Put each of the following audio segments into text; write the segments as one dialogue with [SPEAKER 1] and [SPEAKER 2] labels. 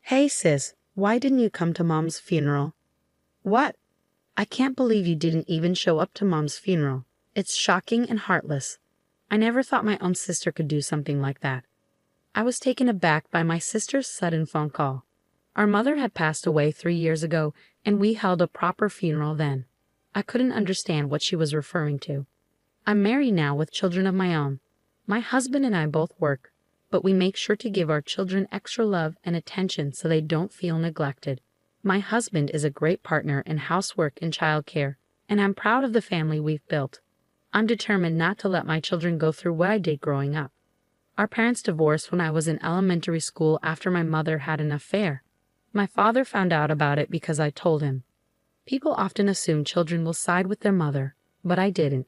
[SPEAKER 1] Hey sis, why didn't you come to Mom's funeral? What? I can't believe you didn't even show up to Mom's funeral. It's shocking and heartless. I never thought my own sister could do something like that. I was taken aback by my sister's sudden phone call. Our mother had passed away 3 years ago, and we held a proper funeral then. I couldn't understand what she was referring to. I'm married now with children of my own. My husband and I both work, but we make sure to give our children extra love and attention so they don't feel neglected. My husband is a great partner in housework and childcare, and I'm proud of the family we've built. I'm determined not to let my children go through what I did growing up. Our parents divorced when I was in elementary school after my mother had an affair. My father found out about it because I told him. People often assume children will side with their mother, but I didn't.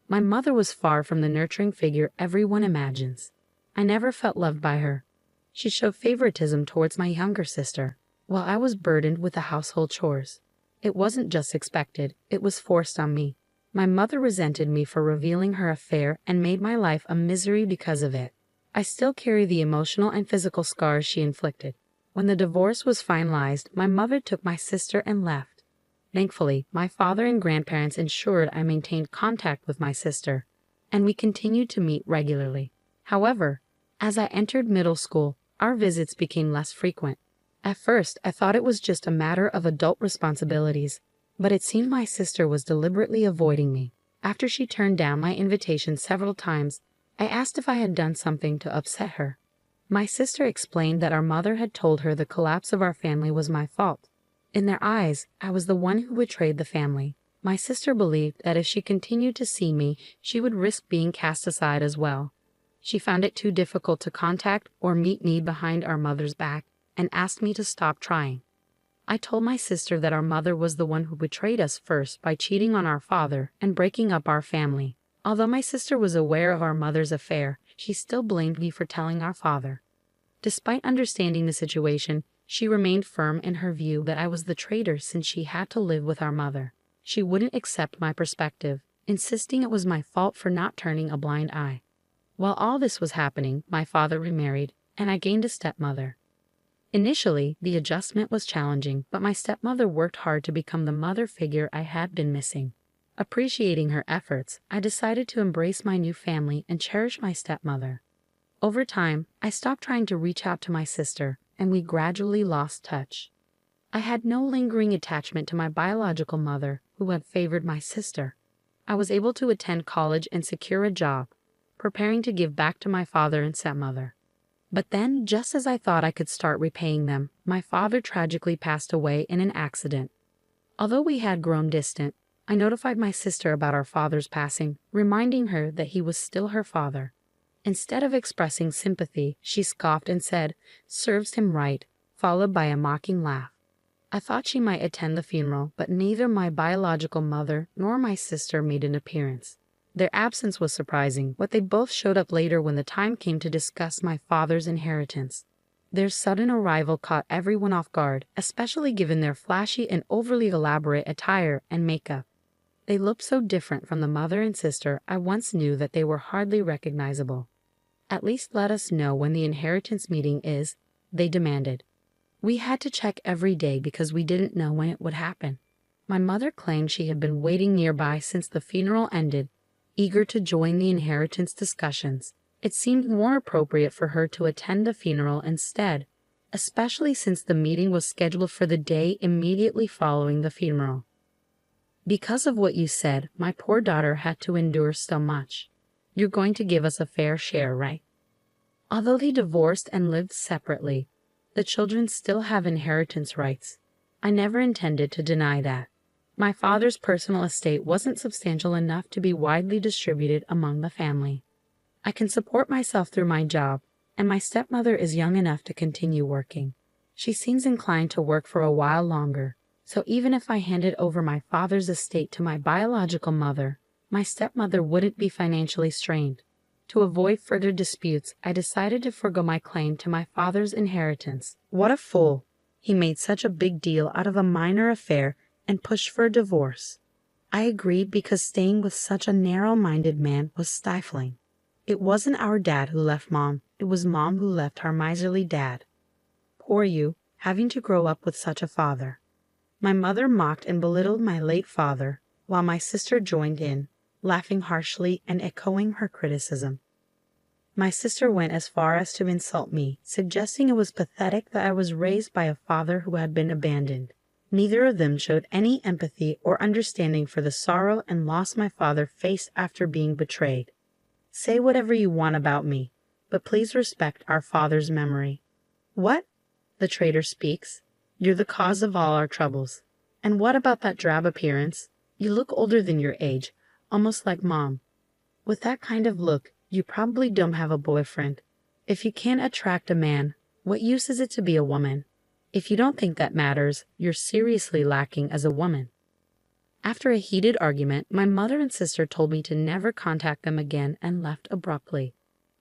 [SPEAKER 1] My mother was far from the nurturing figure everyone imagines. I never felt loved by her. She showed favoritism towards my younger sister, while I was burdened with the household chores. It wasn't just expected, it was forced on me. My mother resented me for revealing her affair and made my life a misery because of it. I still carry the emotional and physical scars she inflicted. When the divorce was finalized, my mother took my sister and left. Thankfully, my father and grandparents ensured I maintained contact with my sister, and we continued to meet regularly. However, as I entered middle school, our visits became less frequent. At first, I thought it was just a matter of adult responsibilities, but it seemed my sister was deliberately avoiding me. After she turned down my invitation several times, I asked if I had done something to upset her. My sister explained that our mother had told her the collapse of our family was my fault. In their eyes, I was the one who betrayed the family. My sister believed that if she continued to see me, she would risk being cast aside as well. She found it too difficult to contact or meet me behind our mother's back and asked me to stop trying. I told my sister that our mother was the one who betrayed us first by cheating on our father and breaking up our family. Although my sister was aware of our mother's affair, she still blamed me for telling our father. Despite understanding the situation, she remained firm in her view that I was the traitor since she had to live with our mother. She wouldn't accept my perspective, insisting it was my fault for not turning a blind eye. While all this was happening, my father remarried, and I gained a stepmother. Initially, the adjustment was challenging, but my stepmother worked hard to become the mother figure I had been missing. Appreciating her efforts, I decided to embrace my new family and cherish my stepmother. Over time, I stopped trying to reach out to my sister, and we gradually lost touch. I had no lingering attachment to my biological mother, who had favored my sister. I was able to attend college and secure a job, preparing to give back to my father and stepmother. But then, just as I thought I could start repaying them, my father tragically passed away in an accident. Although we had grown distant, I notified my sister about our father's passing, reminding her that he was still her father. Instead of expressing sympathy, she scoffed and said, "Serves him right," followed by a mocking laugh. I thought she might attend the funeral, but neither my biological mother nor my sister made an appearance. Their absence was surprising, but they both showed up later when the time came to discuss my father's inheritance. Their sudden arrival caught everyone off guard, especially given their flashy and overly elaborate attire and makeup. They looked so different from the mother and sister I once knew that they were hardly recognizable. "At least let us know when the inheritance meeting is," they demanded. We had to check every day because we didn't know when it would happen. My mother claimed she had been waiting nearby since the funeral ended, eager to join the inheritance discussions. It seemed more appropriate for her to attend the funeral instead, especially since the meeting was scheduled for the day immediately following the funeral. "Because of what you said, my poor daughter had to endure so much. You're going to give us a fair share, right?" Although they divorced and lived separately, the children still have inheritance rights. I never intended to deny that. My father's personal estate wasn't substantial enough to be widely distributed among the family. I can support myself through my job, and my stepmother is young enough to continue working. She seems inclined to work for a while longer, so even if I handed over my father's estate to my biological mother, my stepmother wouldn't be financially strained. To avoid further disputes, I decided to forgo my claim to my father's inheritance. What a fool! He made such a big deal out of a minor affair and pushed for a divorce. I agreed because staying with such a narrow-minded man was stifling. It wasn't our dad who left Mom, it was Mom who left our miserly dad. Poor you, having to grow up with such a father. My mother mocked and belittled my late father, while my sister joined in, laughing harshly and echoing her criticism. My sister went as far as to insult me, suggesting it was pathetic that I was raised by a father who had been abandoned. Neither of them showed any empathy or understanding for the sorrow and loss my father faced after being betrayed. Say whatever you want about me, but please respect our father's memory. What? The traitor speaks. You're the cause of all our troubles. And what about that drab appearance? You look older than your age, almost like Mom. With that kind of look, you probably don't have a boyfriend. If you can't attract a man, what use is it to be a woman? If you don't think that matters, you're seriously lacking as a woman. After a heated argument, my mother and sister told me to never contact them again and left abruptly.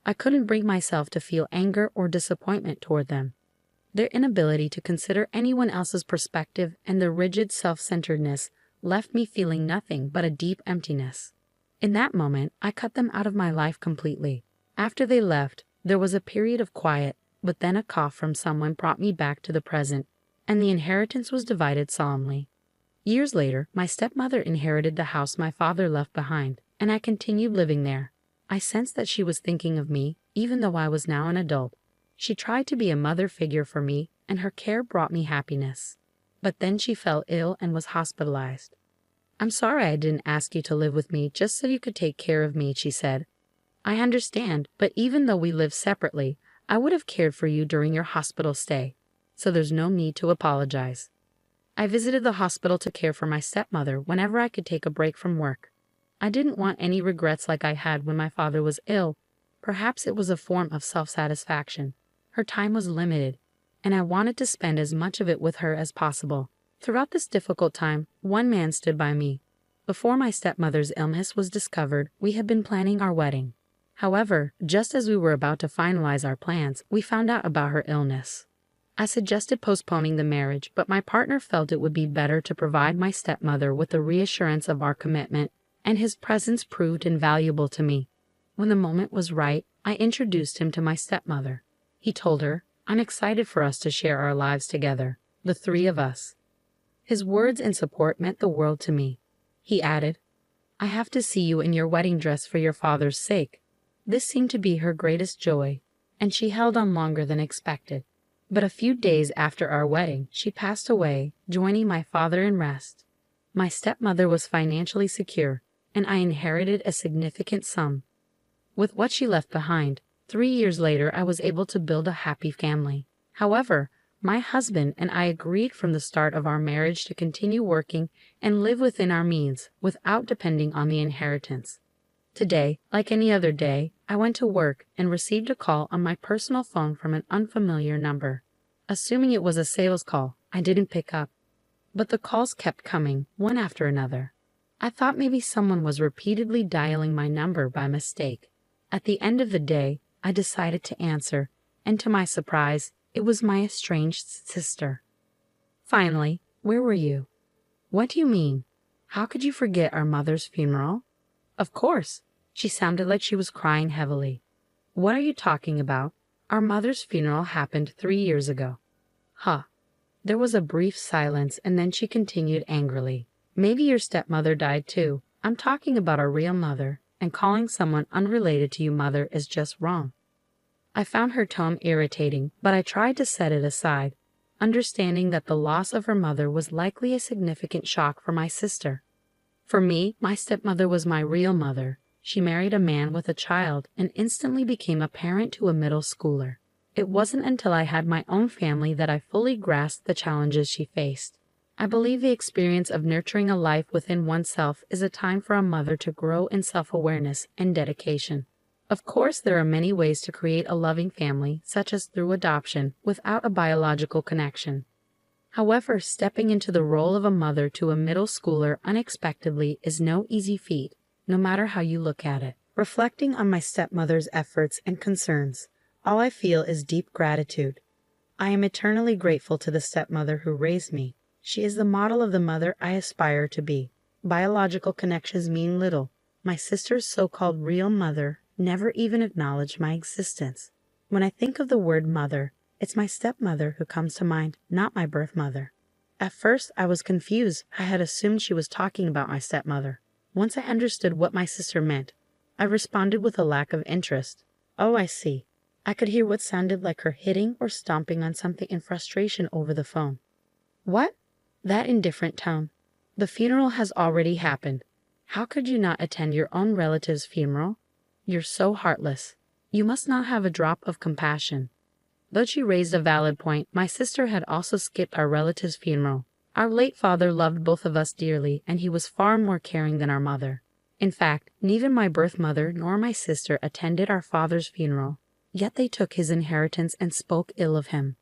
[SPEAKER 1] I couldn't bring myself to feel anger or disappointment toward them. Their inability to consider anyone else's perspective and their rigid self-centeredness left me feeling nothing but a deep emptiness. In that moment, I cut them out of my life completely. After they left, there was a period of quiet, but then a cough from someone brought me back to the present, and the inheritance was divided solemnly. Years later, my stepmother inherited the house my father left behind, and I continued living there. I sensed that she was thinking of me, even though I was now an adult. She tried to be a mother figure for me, and her care brought me happiness. But then she fell ill and was hospitalized. "I'm sorry I didn't ask you to live with me just so you could take care of me," she said. "I understand, but even though we live separately, I would have cared for you during your hospital stay, so there's no need to apologize." I visited the hospital to care for my stepmother whenever I could take a break from work. I didn't want any regrets like I had when my father was ill. Perhaps it was a form of self-satisfaction. Her time was limited, and I wanted to spend as much of it with her as possible. Throughout this difficult time, one man stood by me. Before my stepmother's illness was discovered, we had been planning our wedding. However, just as we were about to finalize our plans, we found out about her illness. I suggested postponing the marriage, but my partner felt it would be better to provide my stepmother with the reassurance of our commitment, and his presence proved invaluable to me. When the moment was right, I introduced him to my stepmother. He told her, "I'm excited for us to share our lives together, the three of us." His words and support meant the world to me. He added, "I have to see you in your wedding dress for your father's sake." This seemed to be her greatest joy, and she held on longer than expected. But a few days after our wedding, she passed away, joining my father in rest. My stepmother was financially secure, and I inherited a significant sum. With what she left behind, 3 years later I was able to build a happy family. However, my husband and I agreed from the start of our marriage to continue working and live within our means without depending on the inheritance. Today, like any other day, I went to work and received a call on my personal phone from an unfamiliar number. Assuming it was a sales call, I didn't pick up. But the calls kept coming, one after another. I thought maybe someone was repeatedly dialing my number by mistake. At the end of the day, I decided to answer, and to my surprise, it was my estranged sister. "Finally, where were you?" "What do you mean? How could you forget our mother's funeral?" "Of course." She sounded like she was crying heavily. "What are you talking about? Our mother's funeral happened 3 years ago." "Huh." There was a brief silence, and then she continued angrily. "Maybe your stepmother died too. I'm talking about our real mother, and calling someone unrelated to you mother is just wrong." I found her tone irritating, but I tried to set it aside, understanding that the loss of her mother was likely a significant shock for my sister. For me, my stepmother was my real mother. She married a man with a child and instantly became a parent to a middle schooler. It wasn't until I had my own family that I fully grasped the challenges she faced. I believe the experience of nurturing a life within oneself is a time for a mother to grow in self-awareness and dedication. Of course, there are many ways to create a loving family, such as through adoption, without a biological connection. However, stepping into the role of a mother to a middle schooler unexpectedly is no easy feat, no matter how you look at it. Reflecting on my stepmother's efforts and concerns, all I feel is deep gratitude. I am eternally grateful to the stepmother who raised me. She is the model of the mother I aspire to be. Biological connections mean little. My sister's so-called real mother never even acknowledged my existence. When I think of the word mother, It's my stepmother who comes to mind, not my birth mother. At first, I was confused. I had assumed she was talking about my stepmother. Once I understood what my sister meant, I responded with a lack of interest. Oh, I see. I could hear what sounded like her hitting or stomping on something in frustration over the phone. What? That indifferent tone. The funeral has already happened. How could you not attend your own relative's funeral? You're so heartless. You must not have a drop of compassion. Though she raised a valid point, my sister had also skipped our relative's funeral. Our late father loved both of us dearly, and he was far more caring than our mother. In fact, neither my birth mother nor my sister attended our father's funeral, yet they took his inheritance and spoke ill of him.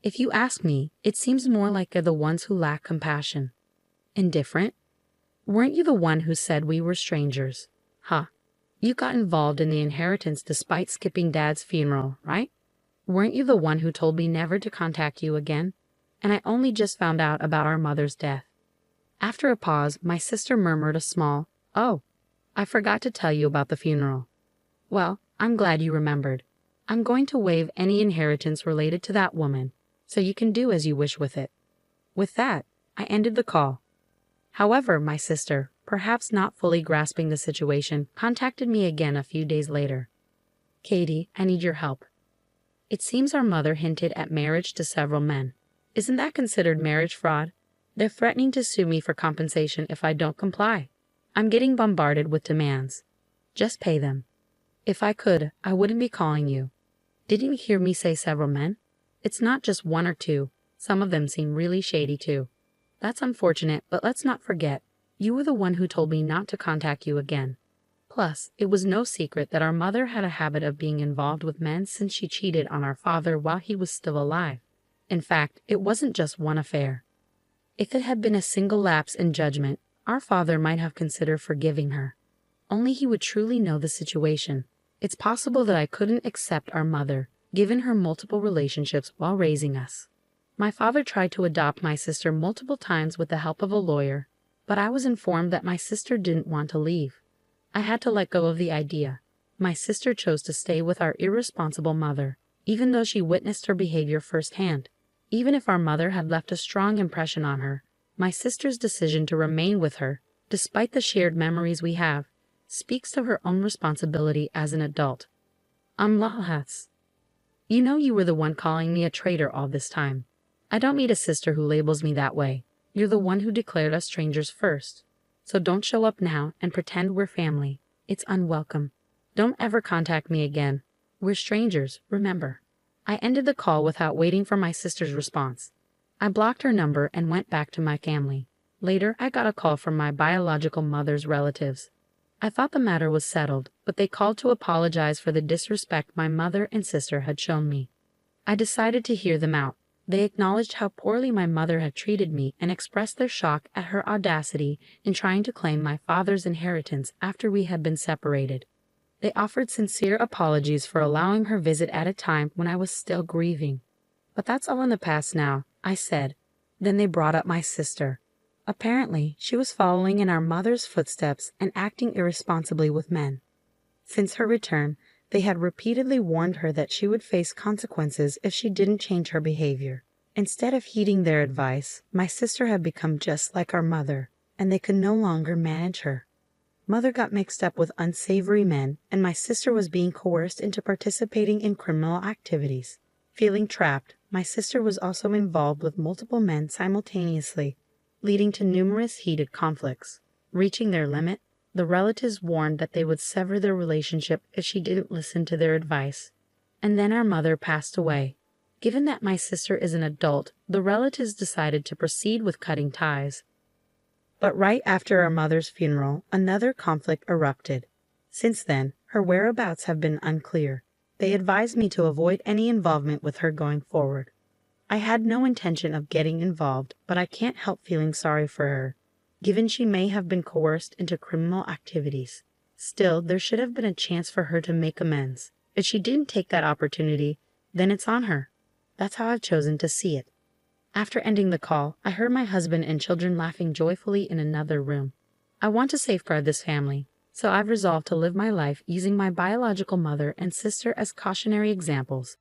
[SPEAKER 1] If you ask me, it seems more like they're the ones who lack compassion. Indifferent? Weren't you the one who said we were strangers? Huh. You got involved in the inheritance despite skipping Dad's funeral, right? Weren't you the one who told me never to contact you again? And I only just found out about our mother's death. After a pause, my sister murmured a small, "Oh, I forgot to tell you about the funeral." Well, I'm glad you remembered. I'm going to waive any inheritance related to that woman, so you can do as you wish with it. With that, I ended the call. However, my sister, perhaps not fully grasping the situation, contacted me again a few days later. "Katie, I need your help. It seems our mother hinted at marriage to several men. Isn't that considered marriage fraud? They're threatening to sue me for compensation if I don't comply. I'm getting bombarded with demands. Just pay them. If I could, I wouldn't be calling you. Didn't you hear me say several men? It's not just one or two. Some of them seem really shady too. That's unfortunate, but let's not forget, you were the one who told me not to contact you again. Plus, it was no secret that our mother had a habit of being involved with men since she cheated on our father while he was still alive. In fact, it wasn't just one affair. If it had been a single lapse in judgment, our father might have considered forgiving her. Only he would truly know the situation. It's possible that I couldn't accept our mother, given her multiple relationships while raising us. My father tried to adopt my sister multiple times with the help of a lawyer, but I was informed that my sister didn't want to leave. I had to let go of the idea. My sister chose to stay with our irresponsible mother, even though she witnessed her behavior firsthand. Even if our mother had left a strong impression on her, my sister's decision to remain with her, despite the shared memories we have, speaks to her own responsibility as an adult. Lahats. You know you were the one calling me a traitor all this time. I don't need a sister who labels me that way. You're the one who declared us strangers first. So don't show up now and pretend we're family. It's unwelcome. Don't ever contact me again. We're strangers, remember. I ended the call without waiting for my sister's response. I blocked her number and went back to my family. Later, I got a call from my biological mother's relatives. I thought the matter was settled, but they called to apologize for the disrespect my mother and sister had shown me. I decided to hear them out. They acknowledged how poorly my mother had treated me and expressed their shock at her audacity in trying to claim my father's inheritance after we had been separated. They offered sincere apologies for allowing her visit at a time when I was still grieving. But that's all in the past now, I said. Then they brought up my sister. Apparently, she was following in our mother's footsteps and acting irresponsibly with men. Since her return, they had repeatedly warned her that she would face consequences if she didn't change her behavior. Instead of heeding their advice, my sister had become just like our mother, and they could no longer manage her. Mother got mixed up with unsavory men, and my sister was being coerced into participating in criminal activities. Feeling trapped, my sister was also involved with multiple men simultaneously, leading to numerous heated conflicts. Reaching their limit, the relatives warned that they would sever their relationship if she didn't listen to their advice. And then our mother passed away. Given that my sister is an adult, the relatives decided to proceed with cutting ties. But right after our mother's funeral, another conflict erupted. Since then, her whereabouts have been unclear. They advised me to avoid any involvement with her going forward. I had no intention of getting involved, but I can't help feeling sorry for her, given she may have been coerced into criminal activities. Still, there should have been a chance for her to make amends. If she didn't take that opportunity, then it's on her. That's how I've chosen to see it. After ending the call, I heard my husband and children laughing joyfully in another room. I want to safeguard this family, so I've resolved to live my life using my biological mother and sister as cautionary examples.